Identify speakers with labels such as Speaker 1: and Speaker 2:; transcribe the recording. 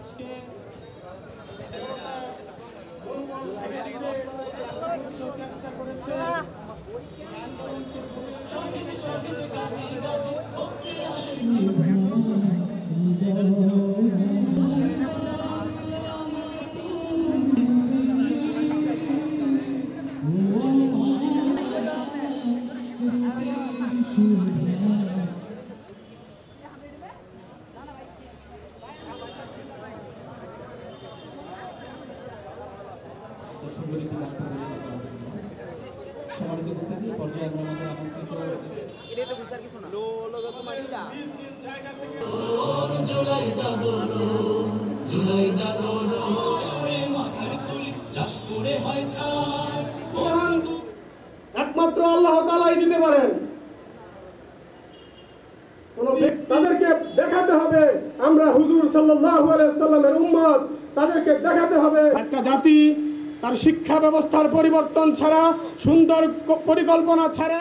Speaker 1: আজকে চেষ্টা করেছে
Speaker 2: সম্মানিত উপস্থিতি পর্যায়ে আমরা আমাদের আমন্ত্রিত
Speaker 3: একমাত্র আল্লাহ তাআলাই দিতে পারেন। তাদেরকে দেখাতে হবে আমরা হুজুর সাল্লাল্লাহু আলাইহি ওয়াসাল্লামের উম্মত, তাদেরকে দেখাতে হবে একটা জাতি তার শিক্ষা ব্যবস্থার পরিবর্তন ছাড়া, সুন্দর পরিকল্পনা ছাড়া